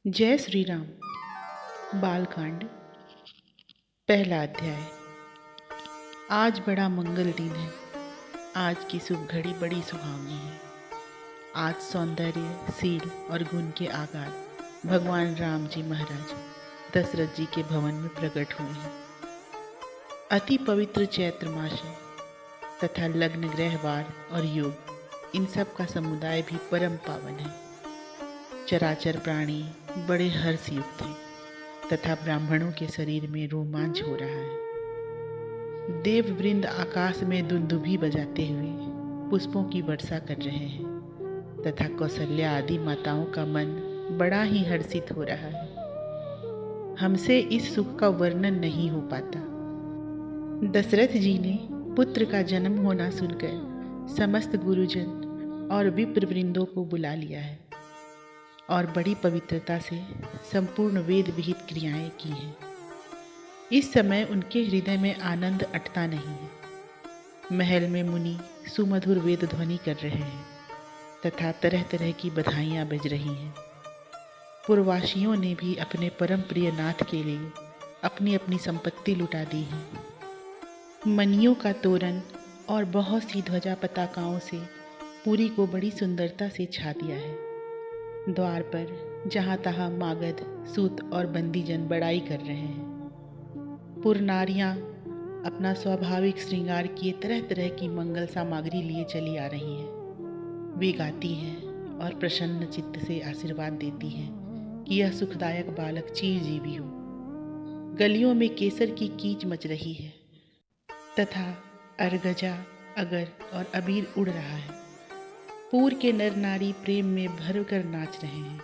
जय श्री राम। बालकांड पहला अध्याय। आज बड़ा मंगल दिन है। आज की शुभ घड़ी बड़ी सुहावनी है। आज सौंदर्य, शील और गुण के आगार भगवान राम जी महाराज दशरथ जी के भवन में प्रकट हुए हैं। अति पवित्र चैत्र मास है तथा लग्न, ग्रहवार और योग इन सब का समुदाय भी परम पावन है। चराचर प्राणी बड़े हर्षयुक्त हैं तथा ब्राह्मणों के शरीर में रोमांच हो रहा है। देववृंद आकाश में दुंदुभी बजाते हुए पुष्पों की वर्षा कर रहे हैं तथा कौशल्या आदि माताओं का मन बड़ा ही हर्षित हो रहा है। हमसे इस सुख का वर्णन नहीं हो पाता। दशरथ जी ने पुत्र का जन्म होना सुनकर समस्त गुरुजन और विप्रवृंदों को बुला लिया है और बड़ी पवित्रता से संपूर्ण वेद विहित क्रियाएं की हैं। इस समय उनके हृदय में आनंद अटता नहीं है। महल में मुनि सुमधुर वेद ध्वनि कर रहे हैं तथा तरह तरह की बधाइयाँ बज रही हैं। पूर्ववासियों ने भी अपने परम प्रिय नाथ के लिए अपनी अपनी संपत्ति लुटा दी है। मणियों का तोरण और बहुत सी ध्वजा पताकाओं से पुरी को बड़ी सुंदरता से छा दिया है। द्वार पर जहाँ तहाँ मागध, सूत और बंदीजन बड़ाई कर रहे हैं। पुरनारियाँ अपना स्वाभाविक श्रृंगार किए तरह तरह की मंगल सामग्री लिए चली आ रही हैं। वे गाती हैं और प्रसन्न चित्त से आशीर्वाद देती हैं कि यह सुखदायक बालक चिरजीवी हो। गलियों में केसर की कीच मच रही है तथा अरगजा, अगर और अबीर उड़ रहा है। पूर के नर नारी प्रेम में भर कर नाच रहे हैं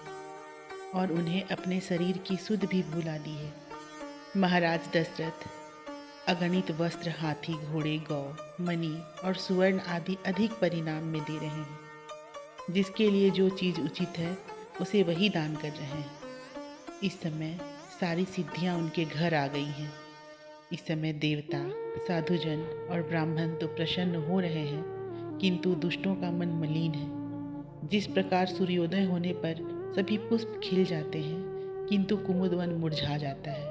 और उन्हें अपने शरीर की सुध भी भुला दी है। महाराज दशरथ अगणित वस्त्र, हाथी, घोड़े, गौ, मणि और सुवर्ण आदि अधिक परिणाम में दे रहे हैं। जिसके लिए जो चीज़ उचित है उसे वही दान कर रहे हैं। इस समय सारी सिद्धियां उनके घर आ गई हैं। इस समय देवता, साधुजन और ब्राह्मण तो प्रसन्न हो रहे हैं, किंतु दुष्टों का मन मलिन है। जिस प्रकार सूर्योदय होने पर सभी पुष्प खिल जाते हैं किंतु कुमुदवन मुरझा जाता है।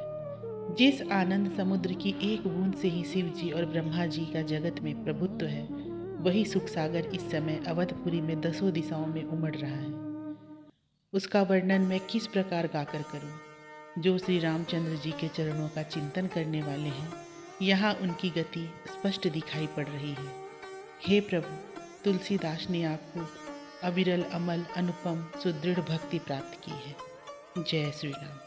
जिस आनंद समुद्र की एक बूंद से ही शिव जी और ब्रह्मा जी का जगत में प्रभुत्व है, वही सुख सागर इस समय अवधपुरी में 10 दिशाओं में उमड़ रहा है। उसका वर्णन मैं किस प्रकार गाकर करूं? जो श्री रामचंद्र जी के चरणों का चिंतन करने वाले हैं, यहाँ उनकी गति स्पष्ट दिखाई पड़ रही है। हे प्रभु, तुलसीदास ने आपको अविरल, अमल, अनुपम, सुदृढ़ भक्ति प्राप्त की है। जय श्री राम।